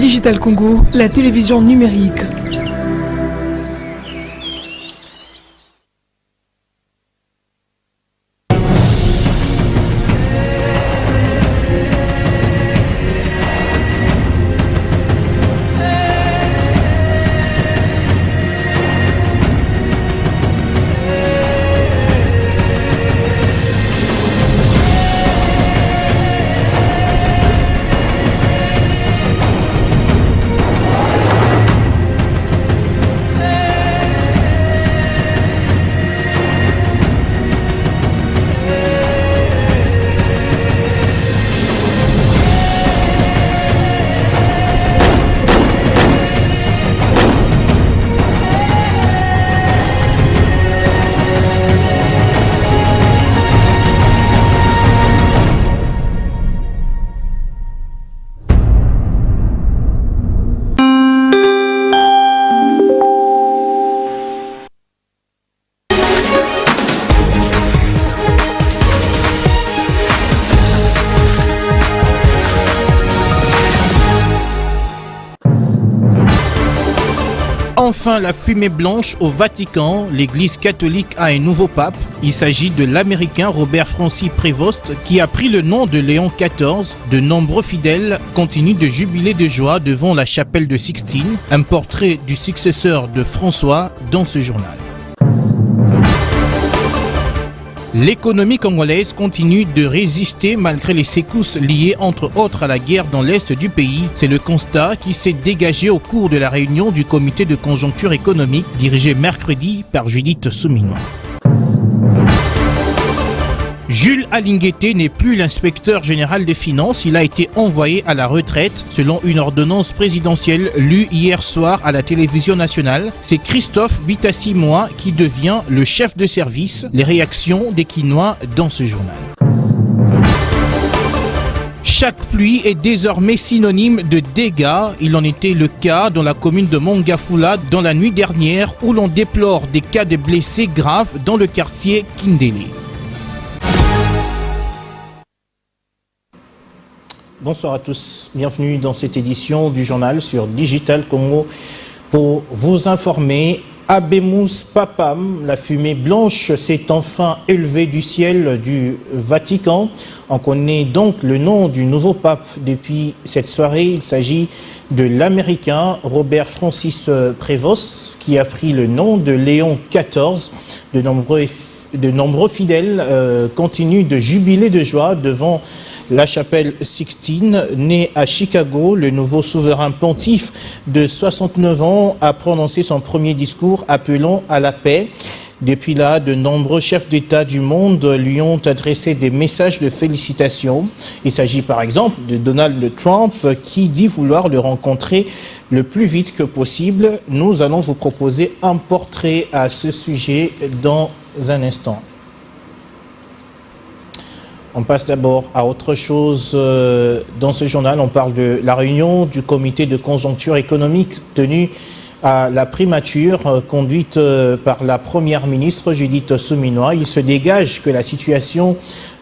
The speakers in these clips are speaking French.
Digital Congo, la télévision numérique. Enfin, la fumée blanche au Vatican, l'Église catholique a un nouveau pape. Il s'agit de l'Américain Robert Francis Prévost qui a pris le nom de Léon XIV. De nombreux fidèles continuent de jubiler de joie devant la chapelle de Sixtine, un portrait du successeur de François dans ce journal. L'économie congolaise continue de résister malgré les secousses liées entre autres à la guerre dans l'est du pays. C'est le constat qui s'est dégagé au cours de la réunion du comité de conjoncture économique dirigé mercredi par Judith Souminois. Jules Alingueté n'est plus l'inspecteur général des finances, il a été envoyé à la retraite selon une ordonnance présidentielle lue hier soir à la télévision nationale. C'est Christophe Bitassi-Moi qui devient le chef de service. Les réactions des Quinois dans ce journal. Chaque pluie est désormais synonyme de dégâts. Il en était le cas dans la commune de Mongafula dans la nuit dernière où l'on déplore des cas de blessés graves dans le quartier Kindélé. Bonsoir à tous, bienvenue dans cette édition du journal sur Digital Congo. Pour vous informer, Abemus Papam, la fumée blanche s'est enfin élevée du ciel du Vatican. On connaît donc le nom du nouveau pape depuis cette soirée. Il s'agit de l'Américain Robert Francis Prévost qui a pris le nom de Léon XIV. De nombreux fidèles continuent de jubiler de joie devant la chapelle Sixtine. Né à Chicago, le nouveau souverain pontife de 69 ans a prononcé son premier discours appelant à la paix. Depuis là, de nombreux chefs d'État du monde lui ont adressé des messages de félicitations. Il s'agit par exemple de Donald Trump qui dit vouloir le rencontrer le plus vite que possible. Nous allons vous proposer un portrait à ce sujet dans un instant. On passe d'abord à autre chose. Dans ce journal, on parle de la réunion du comité de conjoncture économique tenue à la primature, conduite par la première ministre Judith Souminois. Il se dégage que la situation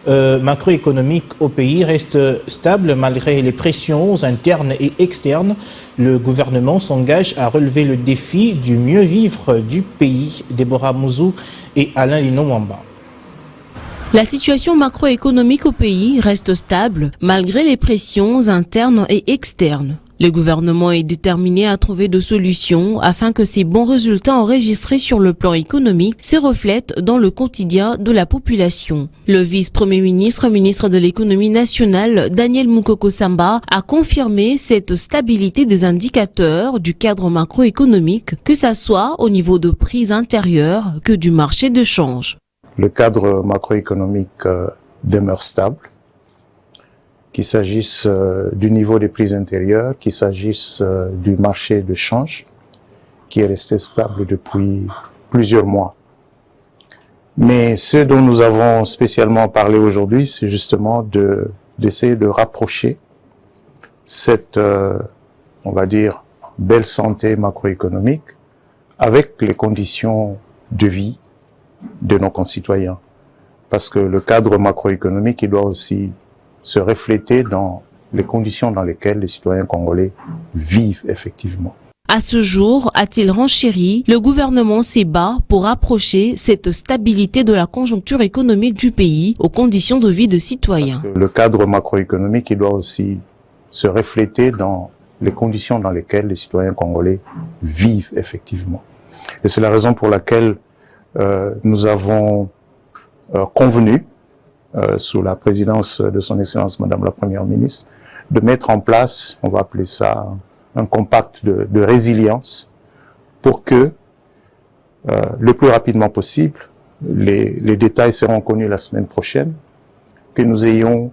macroéconomique au pays reste stable malgré les pressions internes et externes. Le gouvernement s'engage à relever le défi du mieux vivre du pays. Déborah Mouzou et Alain Lino-Wamba. La situation macroéconomique au pays reste stable malgré les pressions internes et externes. Le gouvernement est déterminé à trouver des solutions afin que ces bons résultats enregistrés sur le plan économique se reflètent dans le quotidien de la population. Le vice-premier ministre, ministre de l'économie nationale, Daniel Mukoko Samba, a confirmé cette stabilité des indicateurs du cadre macroéconomique, que ça soit au niveau de prix intérieurs que du marché de change. Le cadre macroéconomique demeure stable, qu'il s'agisse du niveau des prix intérieurs, qu'il s'agisse du marché de change, qui est resté stable depuis plusieurs mois. Mais ce dont nous avons spécialement parlé aujourd'hui, c'est justement d'essayer de rapprocher cette, on va dire, belle santé macroéconomique avec les conditions de vie de nos concitoyens. Parce que le cadre macroéconomique, il doit aussi se refléter dans les conditions dans lesquelles les citoyens congolais vivent effectivement. À ce jour, a-t-il renchéri, le gouvernement s'est bat pour rapprocher cette stabilité de la conjoncture économique du pays aux conditions de vie de citoyens. Parce que le cadre macroéconomique, il doit aussi se refléter dans les conditions dans lesquelles les citoyens congolais vivent effectivement. Et c'est la raison pour laquelle nous avons convenu, sous la présidence de son Excellence Madame la Première ministre, de mettre en place, on va appeler ça un compact de résilience, pour que le plus rapidement possible, les détails seront connus la semaine prochaine, que nous ayons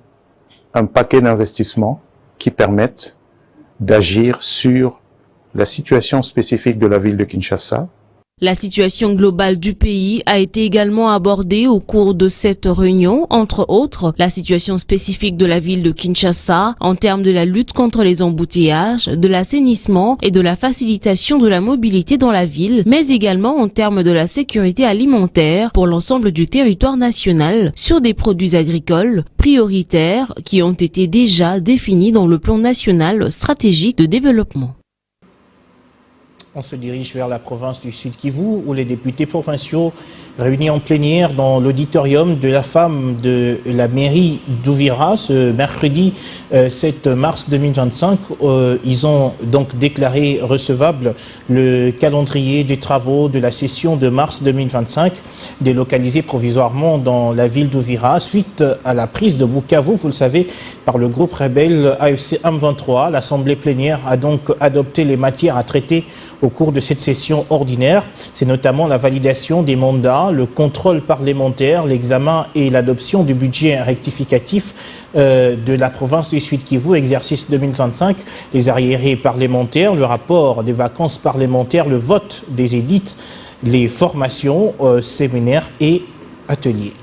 un paquet d'investissements qui permettent d'agir sur la situation spécifique de la ville de Kinshasa. La situation globale du pays a été également abordée au cours de cette réunion, entre autres la situation spécifique de la ville de Kinshasa en termes de la lutte contre les embouteillages, de l'assainissement et de la facilitation de la mobilité dans la ville, mais également en termes de la sécurité alimentaire pour l'ensemble du territoire national sur des produits agricoles prioritaires qui ont été déjà définis dans le plan national stratégique de développement. On se dirige vers la province du Sud Kivu où les députés provinciaux réunis en plénière dans l'auditorium de la femme de la mairie d'Ouvira ce mercredi 7 mars 2025. Ils ont donc déclaré recevable le calendrier des travaux de la session de mars 2025 délocalisé provisoirement dans la ville d'Ouvira suite à la prise de Bukavu, vous le savez, par le groupe rebelle AFC M23. L'Assemblée plénière a donc adopté les matières à traiter au cours de cette session ordinaire. C'est notamment la validation des mandats, le contrôle parlementaire, l'examen et l'adoption du budget rectificatif de la province du Sud Kivu, exercice 2025, les arriérés parlementaires, le rapport des vacances parlementaires, le vote des édits, les formations, séminaires et ateliers.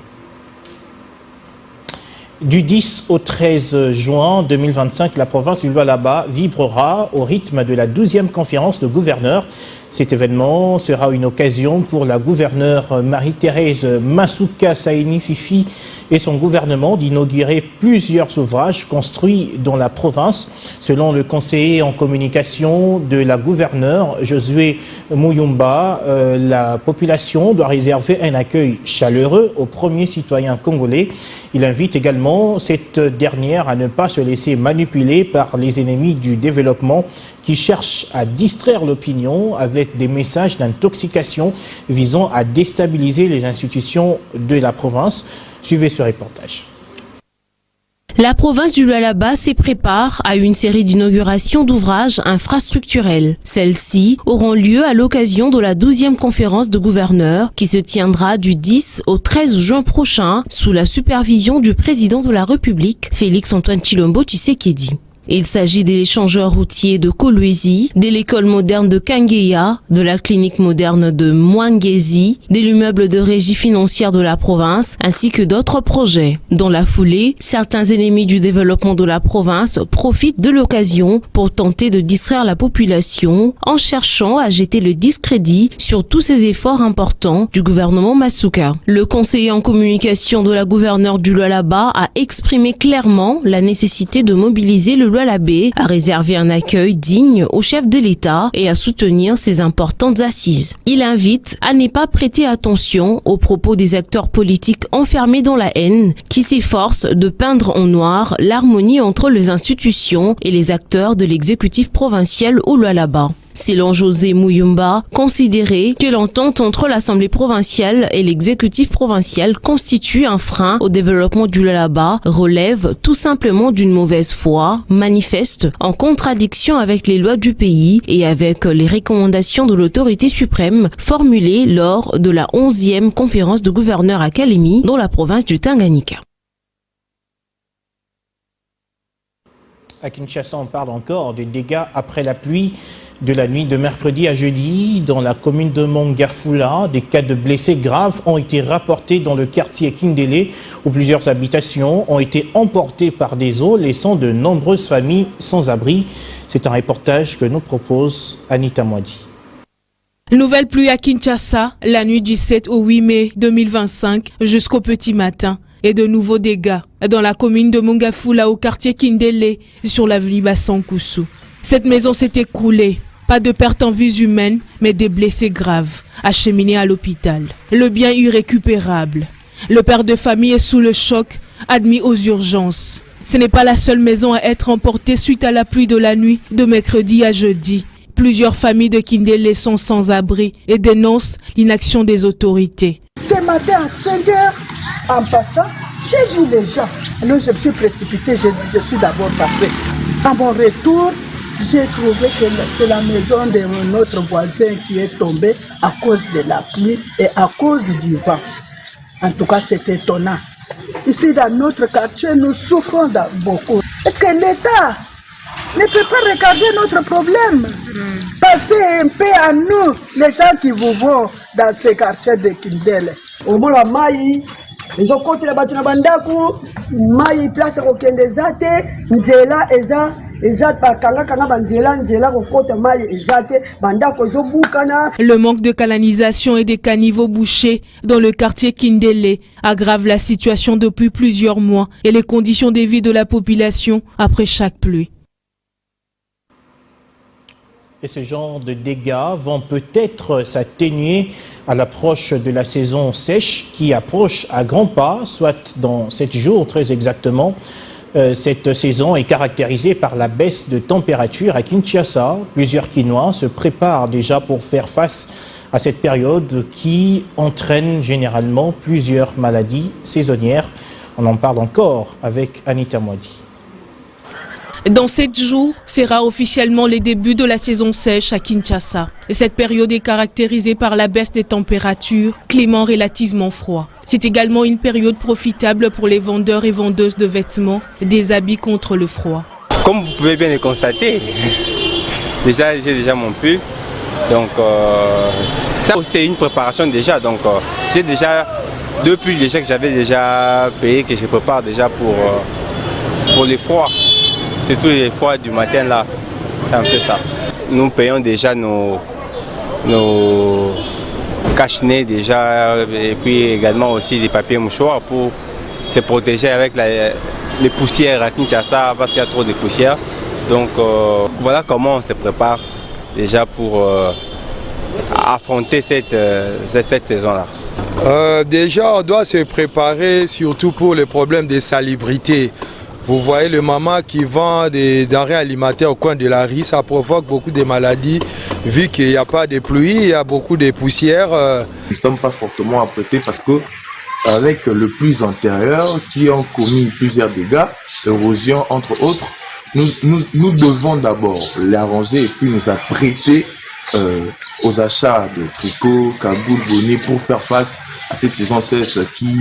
Du 10 au 13 juin 2025, la province du Lualaba vibrera au rythme de la 12e conférence de gouverneurs. Cet événement sera une occasion pour la gouverneure Marie-Thérèse Masuka Saini Fifi et son gouvernement d'inaugurer plusieurs ouvrages construits dans la province. Selon le conseiller en communication de la gouverneure Josué Muyumba, la population doit réserver un accueil chaleureux aux premiers citoyens congolais. Il invite également cette dernière à ne pas se laisser manipuler par les ennemis du développement qui cherchent à distraire l'opinion avec des messages d'intoxication visant à déstabiliser les institutions de la province. Suivez ce reportage. La province du Lualaba se prépare à une série d'inaugurations d'ouvrages infrastructurels. Celles-ci auront lieu à l'occasion de la 12e conférence de gouverneurs qui se tiendra du 10 au 13 juin prochain sous la supervision du président de la République, Félix-Antoine Tshilombo Tshisekedi. Il s'agit de l'échangeur routier de Kolwezi, de l'école moderne de Kangeya, de la clinique moderne de Mwangezi, de l'immeuble de régie financière de la province, ainsi que d'autres projets. Dans la foulée, certains ennemis du développement de la province profitent de l'occasion pour tenter de distraire la population en cherchant à jeter le discrédit sur tous ces efforts importants du gouvernement Masuka. Le conseiller en communication de la gouverneure du Lualaba a exprimé clairement la nécessité de mobiliser le Lualaba à réserver un accueil digne au chef de l'État et à soutenir ses importantes assises. Il invite à ne pas prêter attention aux propos des acteurs politiques enfermés dans la haine qui s'efforcent de peindre en noir l'harmonie entre les institutions et les acteurs de l'exécutif provincial au Lualaba. Selon José Muyumba, considérer que l'entente entre l'Assemblée provinciale et l'exécutif provincial constitue un frein au développement du Lualaba relève tout simplement d'une mauvaise foi, manifeste en contradiction avec les lois du pays et avec les recommandations de l'autorité suprême formulées lors de la 11e conférence de gouverneurs à Kalemi dans la province du Tanganyika. À Kinshasa, on parle encore des dégâts après la pluie de la nuit de mercredi à jeudi dans la commune de Mongafula. Des cas de blessés graves ont été rapportés dans le quartier Kindele où plusieurs habitations ont été emportées par des eaux, laissant de nombreuses familles sans abri. C'est un reportage que nous propose Anita Mwadi. Nouvelle pluie à Kinshasa, la nuit du 7 au 8 mai 2025 jusqu'au petit matin. et de nouveaux dégâts dans la commune de Mongafula au quartier Kindele sur l'avenue Bassankoussou. Cette maison s'est écroulée. Pas de perte en vies humaines, mais des blessés graves, acheminés à l'hôpital. Le bien irrécupérable. Le père de famille est sous le choc, admis aux urgences. Ce n'est pas la seule maison à être emportée suite à la pluie de la nuit de mercredi à jeudi. Plusieurs familles de Kindele sont sans abri et dénoncent l'inaction des autorités. Ce matin à 5 h, en passant, j'ai vu les gens. Alors je me suis précipitée, je suis d'abord passée. À mon retour, j'ai trouvé que c'est la maison de notre voisin qui est tombée à cause de la pluie et à cause du vent. En tout cas, c'est étonnant. Ici, dans notre quartier, nous souffrons beaucoup. Est-ce que l'État ne peut pas regarder notre problème? Passez un peu à nous, les gens qui vivent dans ces quartiers de Kindele. Au moins, la maille, ils ont compté la bateau na bandaku, maille place au Kendezate, Nzela, Eza. Le manque de canalisation et des caniveaux bouchés dans le quartier Kindele aggrave la situation depuis plusieurs mois et les conditions de vie de la population après chaque pluie. Et ce genre de dégâts vont peut-être s'atténuer à l'approche de la saison sèche qui approche à grands pas, soit dans 7 jours très exactement. Cette saison est caractérisée par la baisse de température à Kinshasa. Plusieurs Kinois se préparent déjà pour faire face à cette période qui entraîne généralement plusieurs maladies saisonnières. On en parle encore avec Anita Mwadi. Dans 7 jours, sera officiellement les débuts de la saison sèche à Kinshasa. Cette période est caractérisée par la baisse des températures, climat relativement froid. C'est également une période profitable pour les vendeurs et vendeuses de vêtements, des habits contre le froid. Comme vous pouvez bien le constater, j'ai déjà mon pull. Donc ça c'est une préparation déjà. Donc j'ai déjà 2 pulls déjà que j'avais déjà payé, que je prépare déjà pour les froids. Surtout les froids du matin là, c'est un peu ça. Nous payons déjà nos cache-nez déjà et puis également aussi des papiers mouchoirs pour se protéger avec les poussières à Kinshasa parce qu'il y a trop de poussière. Donc voilà comment on se prépare déjà pour affronter cette saison-là. Déjà on doit se préparer surtout pour les problèmes de salubrité. Vous voyez le maman qui vend des denrées alimentaires au coin de la rue, ça provoque beaucoup de maladies. Vu qu'il n'y a pas de pluie, il y a beaucoup de poussière. Nous ne sommes pas fortement apprêtés parce que avec le pluies antérieures qui ont commis plusieurs dégâts, érosion entre autres, nous devons d'abord l'arranger et puis nous apprêter aux achats de tricots, cagoules, bonnets pour faire face à cette saison sèche qui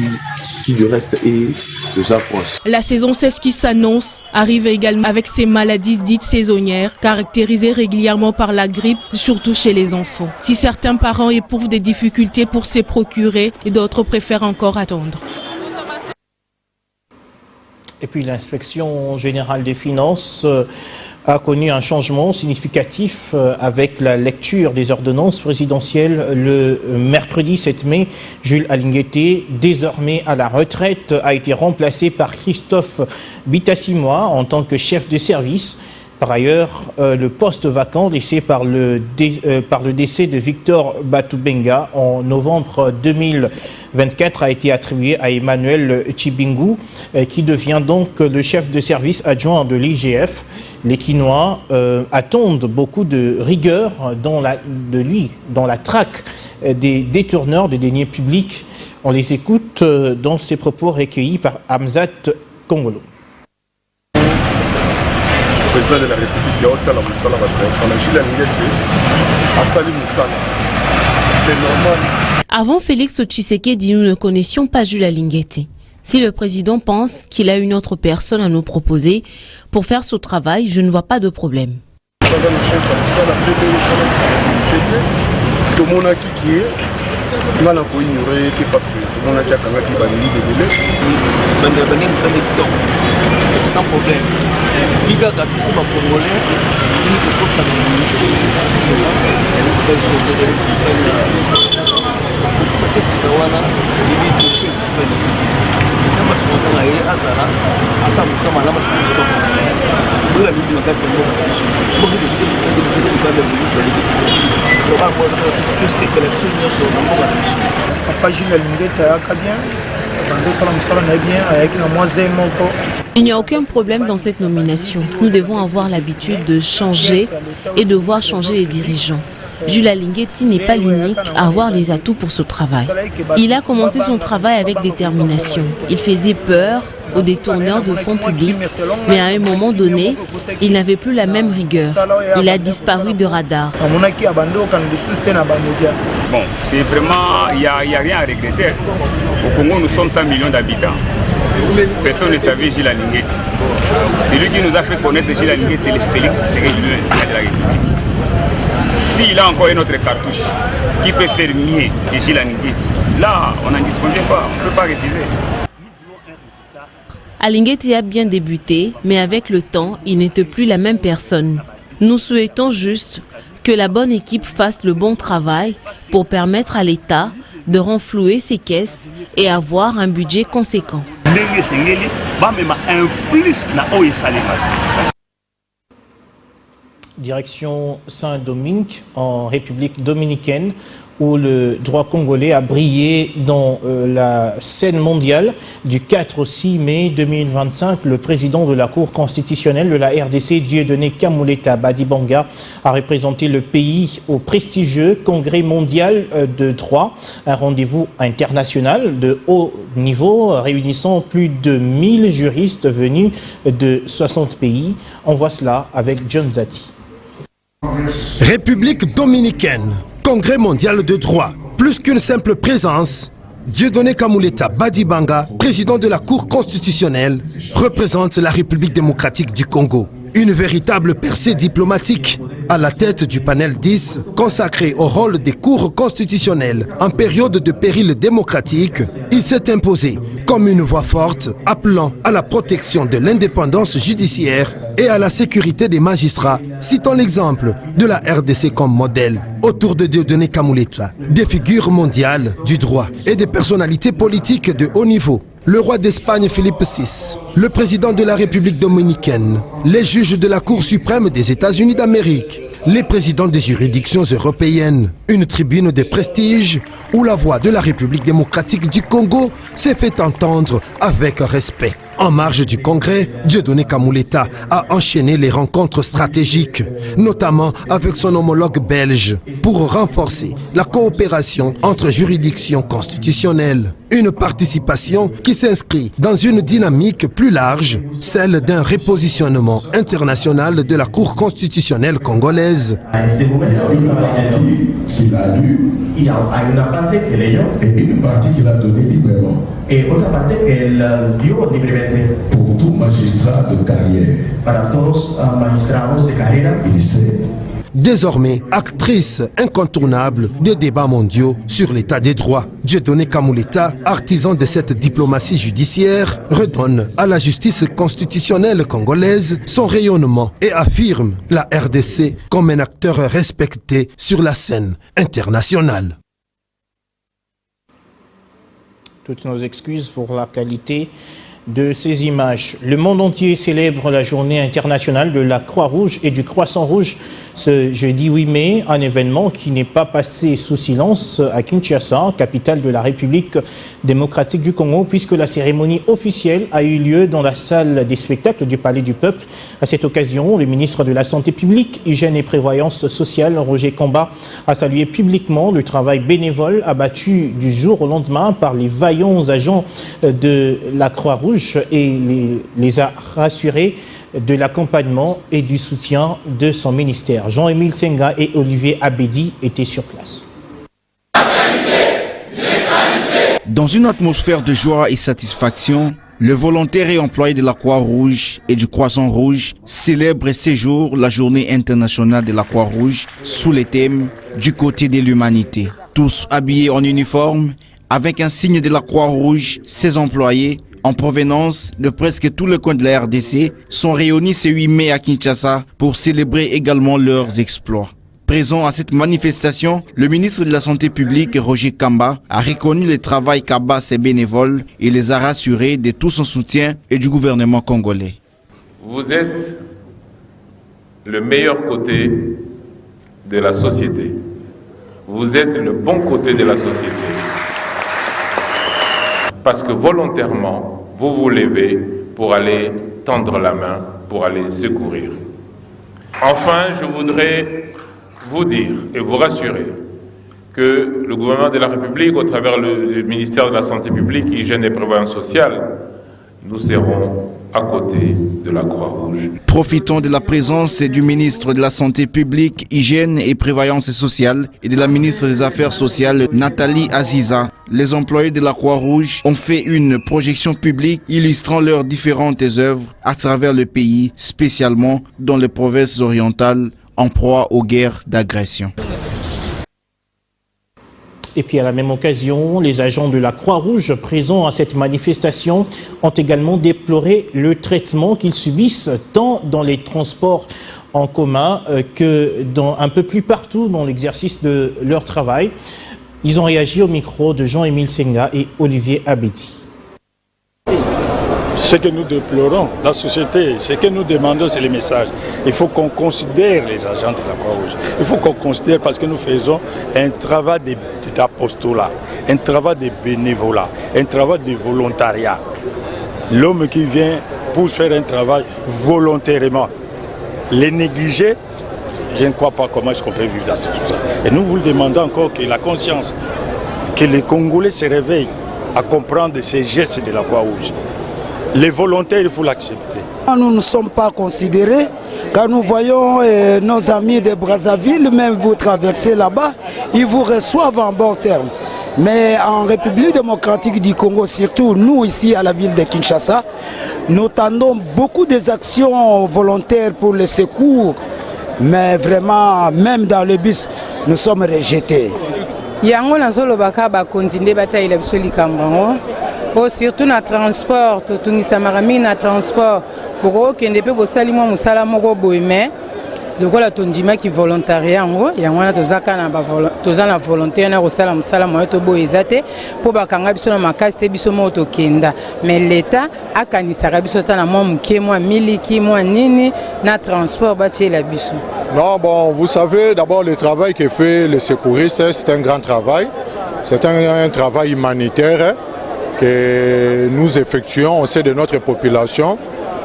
du reste est déjà proche. La saison sèche qui s'annonce arrive également avec ces maladies dites saisonnières, caractérisées régulièrement par la grippe, surtout chez les enfants. Si certains parents éprouvent des difficultés pour se procurer, d'autres préfèrent encore attendre. Et puis l'inspection générale des finances a connu un changement significatif avec la lecture des ordonnances présidentielles le mercredi 7 mai. Jules Alinguete, désormais à la retraite, a été remplacé par Christophe Bitassimois en tant que chef de service. Par ailleurs, le poste vacant laissé par le décès de Victor Batubenga en novembre 2024 a été attribué à Emmanuel Chibingu, qui devient donc le chef de service adjoint de l'IGF. Les Kinois attendent beaucoup de rigueur dans la traque des détourneurs des deniers publics. On les écoute dans ces propos recueillis par Hamzat Kongolo. Le président de la République, Jules Alinguete, a sali Moussala. C'est normal. Avant Félix Tshisekedi, nous ne connaissions pas Jules Alinguete. Si le président pense qu'il a une autre personne à nous proposer pour faire ce travail, je ne vois pas de problème. Sans problème. Figa Gabiso va congolais, il faut que ça me masokanga ye azala asa musama la masoko musama parce que bola mingi makati ya mboka biso mboka de Papa Jules Lingeta ayaka bien, bandosala musala na bien, ayaki na mwa zé moko. Il n'y a aucun problème dans cette nomination. Nous devons avoir l'habitude de changer et de voir changer les dirigeants. Jules Lingeti n'est pas l'unique à avoir les atouts pour ce travail. Il a commencé son travail avec détermination. Il faisait peur aux détourneurs de fonds publics, mais à un moment donné, il n'avait plus la même rigueur. Il a disparu de radar. Bon, c'est vraiment, il n'y a rien à regretter. Au Congo, nous sommes 100 millions d'habitants. Personne ne savait Jules Lingeti. C'est lui qui nous a fait connaître Jules Lingeti, c'est Félix Tshisekedi de la République. S'il a encore une autre cartouche qui peut faire mieux que Jules Lingeti, là, on n'en dispose pas, on ne peut pas refuser. Lingeti a bien débuté, mais avec le temps, il n'était plus la même personne. Nous souhaitons juste que la bonne équipe fasse le bon travail pour permettre à l'État de renflouer ses caisses et avoir un budget conséquent. Direction Saint-Domingue, en République dominicaine, où le droit congolais a brillé dans la scène mondiale. Du 4 au 6 mai 2025, le président de la Cour constitutionnelle de la RDC, Dieudonné Kamuleta Badibanga, a représenté le pays au prestigieux Congrès mondial de droit, un rendez-vous international de haut niveau réunissant plus de 1000 juristes venus de 60 pays. On voit cela avec John Zati. République dominicaine, Congrès mondial de droit. Plus qu'une simple présence, Dieudonné Kamuleta Badibanga, président de la Cour constitutionnelle, représente la République démocratique du Congo. Une véritable percée diplomatique à la tête du panel 10 consacré au rôle des cours constitutionnelles en période de péril démocratique. Il s'est imposé comme une voix forte appelant à la protection de l'indépendance judiciaire et à la sécurité des magistrats, citant l'exemple de la RDC comme modèle. Autour de Dieudonné Kamuleta, des figures mondiales du droit et des personnalités politiques de haut niveau. Le roi d'Espagne Philippe VI, le président de la République dominicaine, les juges de la Cour suprême des États-Unis d'Amérique, les présidents des juridictions européennes, une tribune de prestige où la voix de la République démocratique du Congo s'est fait entendre avec respect. En marge du Congrès, Dieudonné Kamuleta a enchaîné les rencontres stratégiques, notamment avec son homologue belge, pour renforcer la coopération entre juridictions constitutionnelles. Une participation qui s'inscrit dans une dynamique plus large, celle d'un repositionnement international de la Cour constitutionnelle congolaise. Il y a une partie que les gens et une partie qu'il a donnée librement. Et autre partie qu'elle dio libremente. Pour tout magistrat de carrière. Para todos magistrados de carrera. Il sait. Désormais, actrice incontournable des débats mondiaux sur l'état des droits, Dieudonné Kamuleta, artisan de cette diplomatie judiciaire, redonne à la justice constitutionnelle congolaise son rayonnement et affirme la RDC comme un acteur respecté sur la scène internationale. Toutes nos excuses pour la qualité de ces images. Le monde entier célèbre la journée internationale de la Croix-Rouge et du Croissant-Rouge ce jeudi 8 mai, un événement qui n'est pas passé sous silence à Kinshasa, capitale de la République démocratique du Congo, puisque la cérémonie officielle a eu lieu dans la salle des spectacles du Palais du Peuple. À cette occasion, le ministre de la Santé publique, Hygiène et Prévoyance sociale, Roger Kamba, a salué publiquement le travail bénévole abattu du jour au lendemain par les vaillants agents de la Croix-Rouge et les a rassurés de l'accompagnement et du soutien de son ministère. Jean-Émile Senga et Olivier Abedi étaient sur place. Dans une atmosphère de joie et satisfaction, le volontaire et employé de la Croix-Rouge et du Croissant-Rouge célèbre ces jours la journée internationale de la Croix-Rouge sous le thème du côté de l'humanité. Tous habillés en uniforme, avec un signe de la Croix-Rouge, ses employés, en provenance de presque tous les coins de la RDC, sont réunis ce 8 mai à Kinshasa pour célébrer également leurs exploits. Présent à cette manifestation, le ministre de la Santé publique, Roger Kamba, a reconnu le travail qu'abattent ses bénévoles et les a rassurés de tout son soutien et du gouvernement congolais. Vous êtes le meilleur côté de la société. Vous êtes le bon côté de la société. Parce que volontairement, vous vous levez pour aller tendre la main, pour aller secourir. Enfin, je voudrais vous dire et vous rassurer que le gouvernement de la République, au travers le ministère de la Santé publique, Hygiène et Prévoyance sociale, nous serons à côté de la Croix-Rouge. Profitons de la présence du ministre de la Santé publique, Hygiène et Prévoyance sociale et de la ministre des Affaires sociales, Nathalie Aziza. Les employés de la Croix-Rouge ont fait une projection publique illustrant leurs différentes œuvres à travers le pays, spécialement dans les provinces orientales en proie aux guerres d'agression. Et puis à la même occasion, les agents de la Croix-Rouge présents à cette manifestation ont également déploré le traitement qu'ils subissent tant dans les transports en commun que un peu plus partout dans l'exercice de leur travail. Ils ont réagi au micro de Jean-Émile Senga et Olivier Abedi. Ce que nous déplorons, la société, ce que nous demandons, c'est le message. Il faut qu'on considère les agents de la Croix-Rouge. Il faut qu'on considère parce que nous faisons un travail d'apostolat, un travail de bénévolat, un travail de volontariat. L'homme qui vient pour faire un travail volontairement, les négliger, je ne crois pas comment est-ce qu'on peut vivre dans cette chose. Et nous vous demandons encore que la conscience, que les Congolais se réveillent à comprendre ces gestes de la Croix-Rouge. Les volontaires, il faut l'accepter. Nous ne sommes pas considérés. Quand nous voyons nos amis de Brazzaville, même vous traversez là-bas, ils vous reçoivent en bon terme. Mais en République démocratique du Congo, surtout nous ici à la ville de Kinshasa, nous tendons beaucoup des actions volontaires pour le secours. Mais vraiment, même dans le bus, nous sommes rejetés. Yango nazolobaka bakonzi bataille biso likambo surtout na transport totungisa marami na transport pour okende pe bosali mwa musala moko boye mais lokola tondimaki volontariat yango wana toza na volontaire na kosala musala moyo toboye eza te mpo bakanga biso na makasi te biso moko tokenda mais l'État akanisaka biso ta na mwa moke mwa miliki mwa nini na transport batiela biso. Non, bon, vous savez, d'abord le travail que fait le secouriste, c'est un grand travail. C'est un travail humanitaire que nous effectuons au sein de notre population.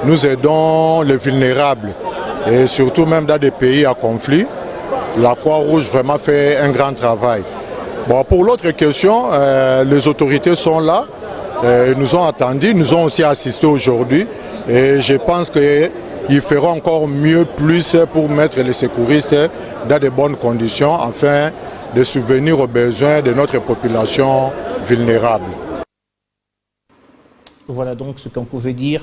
Nous aidons les vulnérables et surtout même dans des pays à conflit. La Croix-Rouge vraiment fait un grand travail. Bon, pour l'autre question, les autorités sont là, nous ont attendus, nous ont aussi assisté aujourd'hui et je pense qu'ils feront encore mieux, plus pour mettre les secouristes dans de bonnes conditions afin de subvenir aux besoins de notre population vulnérable. Voilà donc ce qu'on pouvait dire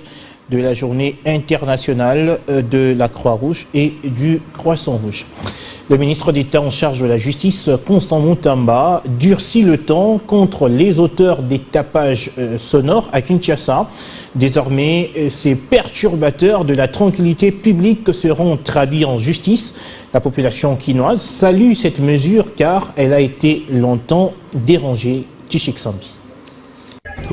de la journée internationale de la Croix-Rouge et du Croissant-Rouge. Le ministre d'État en charge de la justice, Constant Mutamba, durcit le temps contre les auteurs des tapages sonores à Kinshasa. Désormais, ces perturbateurs de la tranquillité publique seront traduits en justice. La population quinoise salue cette mesure car elle a été longtemps dérangée. Tchik Sambi.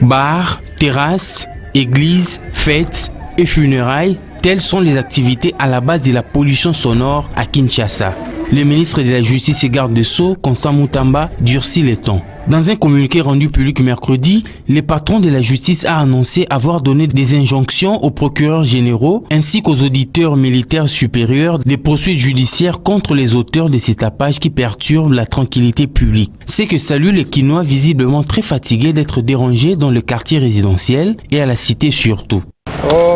Bars, terrasses, églises, fêtes et funérailles, telles sont les activités à la base de la pollution sonore à Kinshasa. Le ministre de la Justice et garde des Sceaux, Constant Mutamba, durcit les temps. Dans un communiqué rendu public mercredi, le patron de la justice a annoncé avoir donné des injonctions aux procureurs généraux ainsi qu'aux auditeurs militaires supérieurs des poursuites judiciaires contre les auteurs de ces tapages qui perturbent la tranquillité publique. C'est que salue les Quinois visiblement très fatigués d'être dérangés dans le quartier résidentiel et à la cité surtout.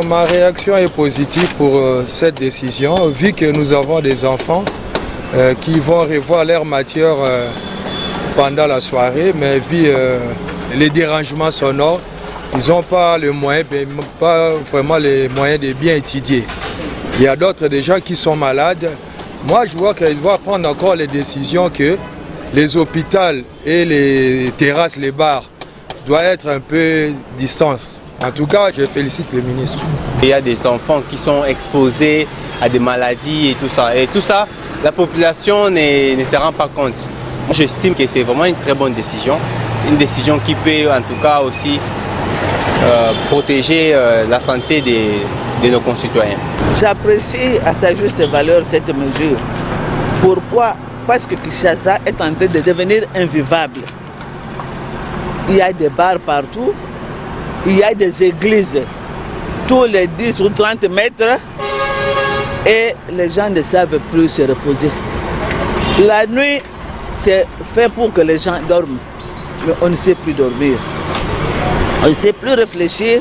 Ma réaction est positive pour cette décision, vu que nous avons des enfants qui vont revoir leur matière pendant la soirée, mais vu les dérangements sonores, ils n'ont pas le moyen, pas vraiment les moyens de bien étudier. Il y a d'autres déjà qui sont malades. Moi, je vois qu'ils vont prendre encore les décisions que les hôpitaux et les terrasses, les bars doivent être un peu distants. En tout cas, je félicite le ministre. Il y a des enfants qui sont exposés à des maladies et tout ça. Et tout ça, la population ne se rend pas compte. Moi, j'estime que c'est vraiment une très bonne décision. Une décision qui peut en tout cas aussi protéger la santé de nos concitoyens. J'apprécie à sa juste valeur cette mesure. Pourquoi? Parce que Kinshasa est en train de devenir invivable. Il y a des bars partout, il y a des églises tous les 10 ou 30 mètres et les gens ne savent plus se reposer. La nuit, c'est fait pour que les gens dorment, mais on ne sait plus dormir. On ne sait plus réfléchir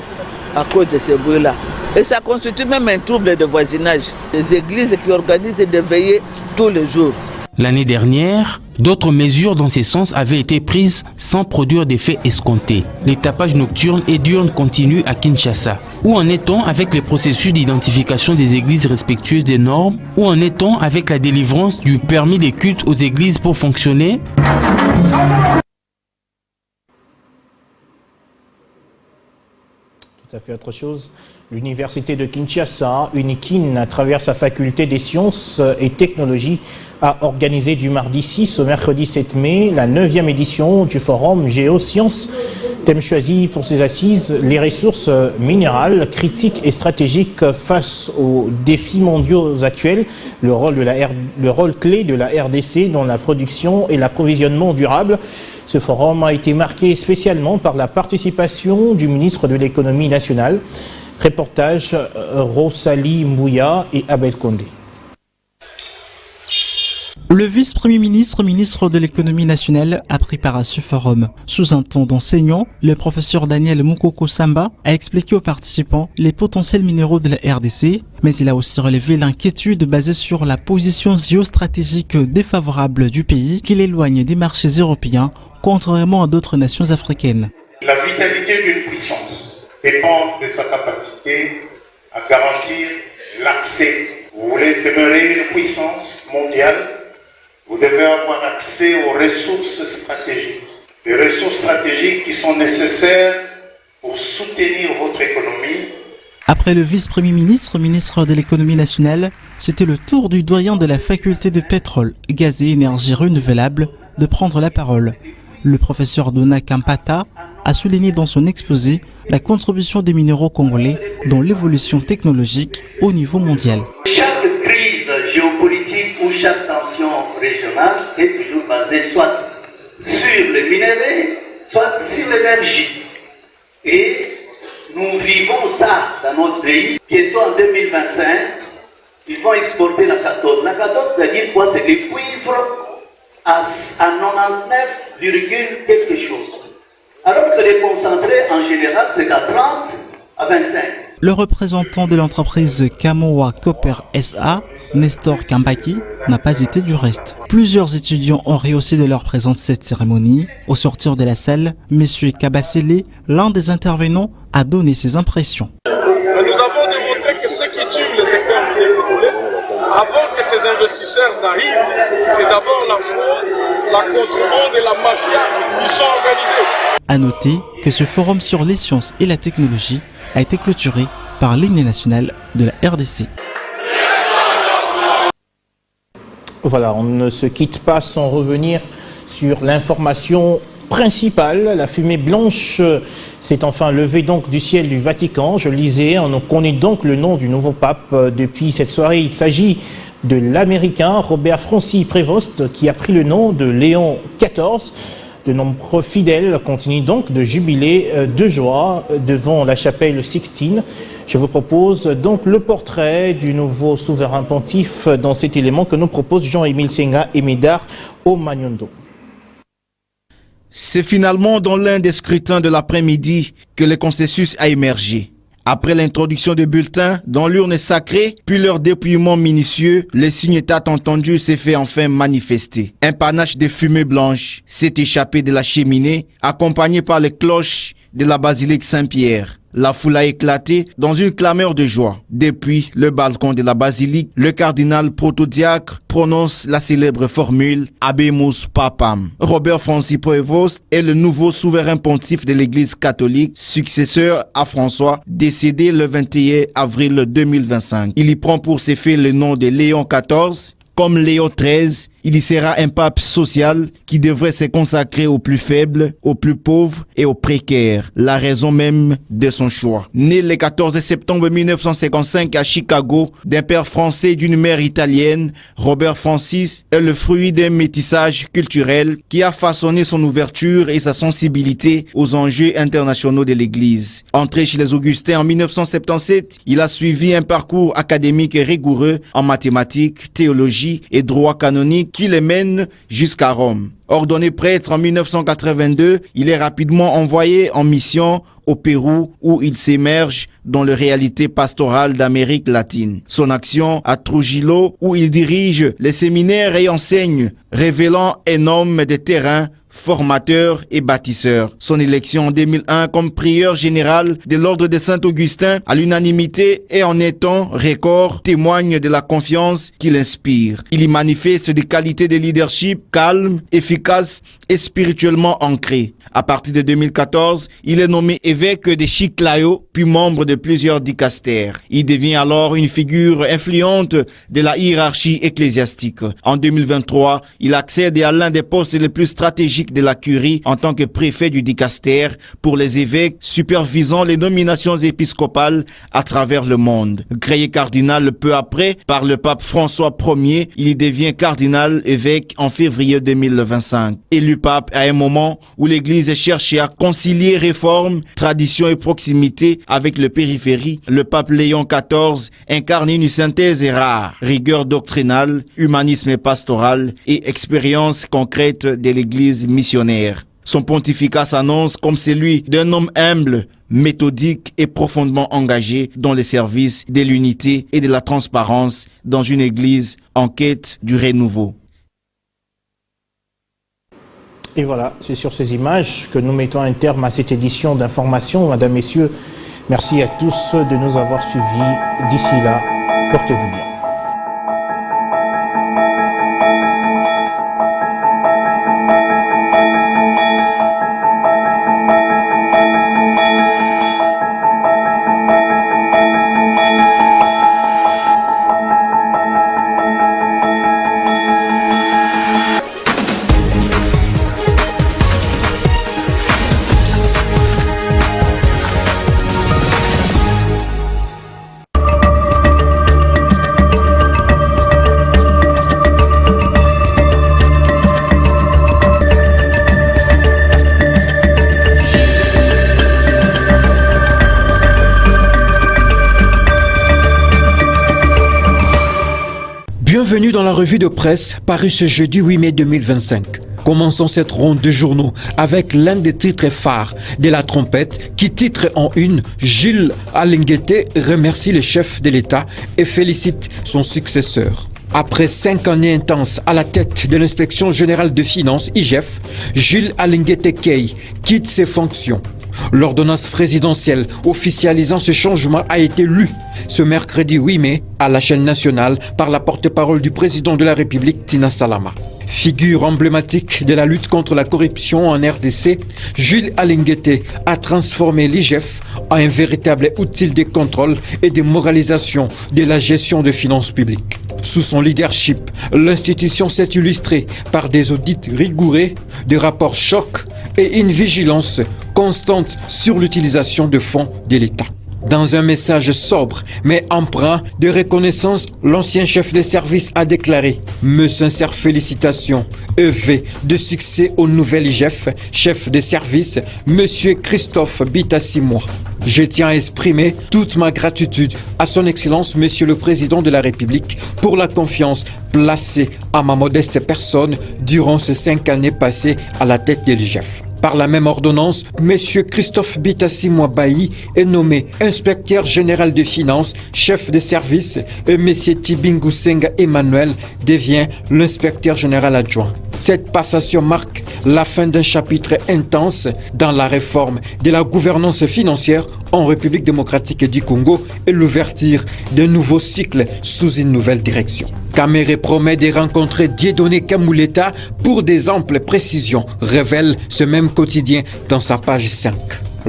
à cause de ces bruits-là. Et ça constitue même un trouble de voisinage. Les églises qui organisent des veillées tous les jours. L'année dernière, d'autres mesures dans ce sens avaient été prises sans produire d'effet escompté. Les tapages nocturnes et diurnes continuent à Kinshasa. Où en est-on avec les processus d'identification des églises respectueuses des normes? Où en est-on avec la délivrance du permis de culte aux églises pour fonctionner? Tout à fait autre chose. L'université de Kinshasa, UNIKIN, à travers sa faculté des sciences et technologies, a organisé du mardi 6 au mercredi 7 mai la 9e édition du forum Géosciences. Thème choisi pour ses assises, les ressources minérales, critiques et stratégiques face aux défis mondiaux actuels, le rôle clé de la RDC dans la production et l'approvisionnement durable. Ce forum a été marqué spécialement par la participation du ministre de l'économie nationale. Reportage Rosalie Mbouya et Abel Condé. Le vice-premier ministre, ministre de l'économie nationale, a préparé ce forum. Sous un ton d'enseignant, le professeur Daniel Moukoko Samba a expliqué aux participants les potentiels minéraux de la RDC, mais il a aussi relevé l'inquiétude basée sur la position géostratégique défavorable du pays qui l'éloigne des marchés européens, contrairement à d'autres nations africaines. La vitalité d'une puissance dépend de sa capacité à garantir l'accès. Vous voulez demeurer une puissance mondiale, vous devez avoir accès aux ressources stratégiques. Les ressources stratégiques qui sont nécessaires pour soutenir votre économie. Après le vice-premier ministre, ministre de l'économie nationale, c'était le tour du doyen de la faculté de pétrole, gaz et énergie renouvelable de prendre la parole. Le professeur Dona Kampata a souligné dans son exposé la contribution des minéraux congolais dans l'évolution technologique au niveau mondial. Chaque crise géopolitique ou chaque tension régionale est toujours basée soit sur les minéraux, soit sur l'énergie. Et nous vivons ça dans notre pays. Bientôt en 2025, ils vont exporter la cathode. La cathode, c'est-à-dire quoi? C'est des cuivres à 99, quelque chose. Alors que les concentrés, en général, c'est à 30 à 25. Le représentant de l'entreprise Kamoa Copper SA, Nestor Kambaki, n'a pas été du reste. Plusieurs étudiants ont rehaussé de leur présence cette cérémonie. Au sortir de la salle, M. Kabasele, l'un des intervenants, a donné ses impressions. Nous avons démontré que ce qui tue le secteur minier congolais, avant que ces investisseurs n'arrivent, c'est d'abord la fraude, la contrebande et la mafia qui sont organisées. A noter que ce forum sur les sciences et la technologie a été clôturé par l'hymne national de la RDC. Voilà, on ne se quitte pas sans revenir sur l'information principale. La fumée blanche s'est enfin levée donc du ciel du Vatican. Je le lisais, on connaît donc le nom du nouveau pape depuis cette soirée. Il s'agit de l'Américain Robert Francis Prévost qui a pris le nom de Léon XIV. De nombreux fidèles continuent donc de jubiler de joie devant la chapelle Sixtine. Je vous propose donc le portrait du nouveau souverain pontife dans cet élément que nous propose Jean-Émile Senga et Médard au Magnondo. C'est finalement dans l'un des scrutins de l'après-midi que le consensus a émergé. Après l'introduction des bulletins dans l'urne sacrée, puis leur dépouillement minutieux, le signe tant entendu s'est fait enfin manifester. Un panache de fumée blanche s'est échappé de la cheminée, accompagné par les cloches de la basilique Saint-Pierre. La foule a éclaté dans une clameur de joie. Depuis le balcon de la basilique, le cardinal protodiacre prononce la célèbre formule « Habemus Papam ». Robert Francis Prévost est le nouveau souverain pontife de l'Église catholique, successeur à François, décédé le 21 avril 2025. Il y prend pour ses faits le nom de Léon XIV, Comme Léo XIII, il y sera un pape social qui devrait se consacrer aux plus faibles, aux plus pauvres et aux précaires, la raison même de son choix. Né le 14 septembre 1955 à Chicago, d'un père français et d'une mère italienne, Robert Francis est le fruit d'un métissage culturel qui a façonné son ouverture et sa sensibilité aux enjeux internationaux de l'Église. Entré chez les Augustins en 1977, il a suivi un parcours académique rigoureux en mathématiques, théologie et droit canonique qui les mène jusqu'à Rome. Ordonné prêtre en 1982, il est rapidement envoyé en mission au Pérou où il s'émerge dans les réalités pastorales d'Amérique latine. Son action à Trujillo où il dirige les séminaires et enseigne, révélant un homme de terrain, formateur et bâtisseur. Son élection en 2001 comme prieur général de l'ordre de Saint-Augustin à l'unanimité et en étant record témoigne de la confiance qu'il inspire. Il y manifeste des qualités de leadership calmes, efficaces et spirituellement ancrées. À partir de 2014, il est nommé évêque de Chiclayo, puis membre de plusieurs dicastères. Il devient alors une figure influente de la hiérarchie ecclésiastique. En 2023, il accède à l'un des postes les plus stratégiques de la curie en tant que préfet du dicastère pour les évêques supervisant les nominations épiscopales à travers le monde. Créé cardinal peu après par le pape François Ier, il y devient cardinal évêque en février 2025. Élu pape à un moment où l'Église cherche à concilier réforme, tradition et proximité avec le périphérie, le pape Léon XIV incarne une synthèse rare, rigueur doctrinale, humanisme pastoral et expérience concrète de l'Église missionnaire. Son pontificat s'annonce comme celui d'un homme humble, méthodique et profondément engagé dans le service de l'unité et de la transparence dans une Église en quête du renouveau. Et voilà, c'est sur ces images que nous mettons un terme à cette édition d'information. Mesdames, Messieurs, merci à tous de nous avoir suivis. D'ici là, portez-vous bien. Bienvenue dans la revue de presse parue ce jeudi 8 mai 2025. Commençons cette ronde de journaux avec l'un des titres phares de la trompette qui titre en une « Jules Alinguete remercie le chef de l'État et félicite son successeur ». Après 5 années intenses à la tête de l'inspection générale de finances, IGF, Jules Alinguete Key quitte ses fonctions. L'ordonnance présidentielle officialisant ce changement a été lue ce mercredi 8 mai à la chaîne nationale par la porte-parole du président de la République, Tina Salama. Figure emblématique de la lutte contre la corruption en RDC, Jules Alinguete a transformé l'IGF en un véritable outil de contrôle et de moralisation de la gestion des finances publiques. Sous son leadership, l'institution s'est illustrée par des audits rigoureux, des rapports chocs et une vigilance constante sur l'utilisation de fonds de l'État. Dans un message sobre mais empreint de reconnaissance, l'ancien chef de service a déclaré « Mes sincères félicitations et vœux de succès au nouvel IGF, chef de service, M. Christophe Bitassi-Moi. Je tiens à exprimer toute ma gratitude à son Excellence, Monsieur le Président de la République, pour la confiance placée à ma modeste personne durant ces 5 années passées à la tête de l'IGF. » Par la même ordonnance, M. Christophe Bitassi-Moi Bailly est nommé inspecteur général des finances, chef de service, et M. Tibingu Senga Emmanuel devient l'inspecteur général adjoint. Cette passation marque la fin d'un chapitre intense dans la réforme de la gouvernance financière en République démocratique du Congo et l'ouverture d'un nouveau cycle sous une nouvelle direction. Kamere promet de rencontrer Dieudonné Kamuleta pour des amples précisions, révèle ce même quotidien dans sa page 5.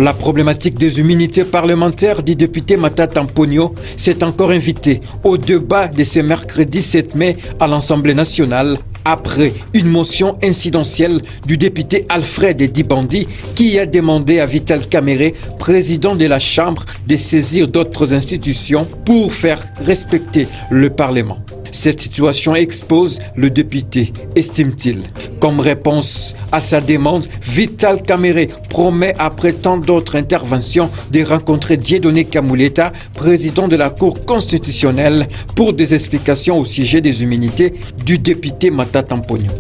La problématique des immunités parlementaires du député Matata Mponyo s'est encore invitée au débat de ce mercredi 7 mai à l'Assemblée nationale après une motion incidentielle du député Alfred Dibandi qui a demandé à Vital Kamerhe, président de la Chambre, de saisir d'autres institutions pour faire respecter le Parlement. Cette situation expose le député, estime-t-il. Comme réponse à sa demande, Vital Kamerhe promet, après tant d'autres interventions, de rencontrer Dieudonné Kamuleta, président de la Cour constitutionnelle, pour des explications au sujet des immunités du député Matata Mponyo.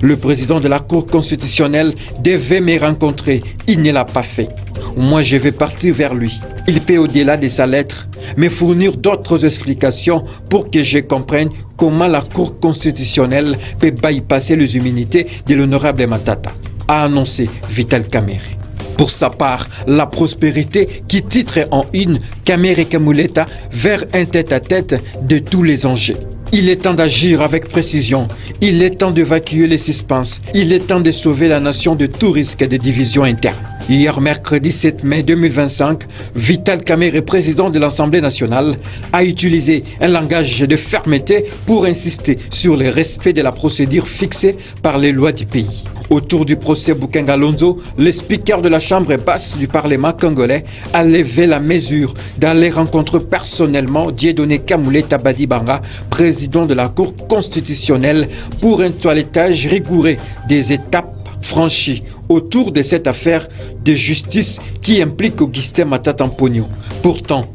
Le président de la Cour constitutionnelle devait me rencontrer. Il ne l'a pas fait. Moi, je vais partir vers lui. Il peut, au-delà de sa lettre, me fournir d'autres explications pour que je comprenne comment la Cour constitutionnelle peut bypasser les immunités de l'honorable Matata, a annoncé Vital Kamerhe. Pour sa part, la prospérité qui titre en une Kamerhe Kamuleta vers un tête-à-tête de tous les enjeux. Il est temps d'agir avec précision. Il est temps d'évacuer les suspens. Il est temps de sauver la nation de tout risque de division interne. Hier, mercredi 7 mai 2025, Vital Kamerhe, président de l'Assemblée nationale, a utilisé un langage de fermeté pour insister sur le respect de la procédure fixée par les lois du pays. Autour du procès Boukenga Lonzo, le speaker de la Chambre basse du Parlement congolais a levé la mesure d'aller rencontrer personnellement Dieudonné Kamuleta Badibanga, président de la Cour constitutionnelle, pour un toilettage rigoureux des étapes franchies autour de cette affaire de justice qui implique Augustin Matata Mponyo. Pourtant,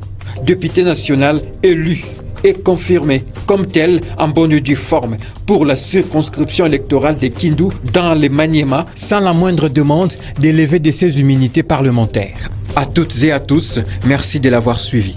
député national élu et confirmé comme tel en bonne et due forme pour la circonscription électorale de Kindu dans le Maniema, sans la moindre demande d'élever de ses immunités parlementaires. À toutes et à tous, merci de l'avoir suivi.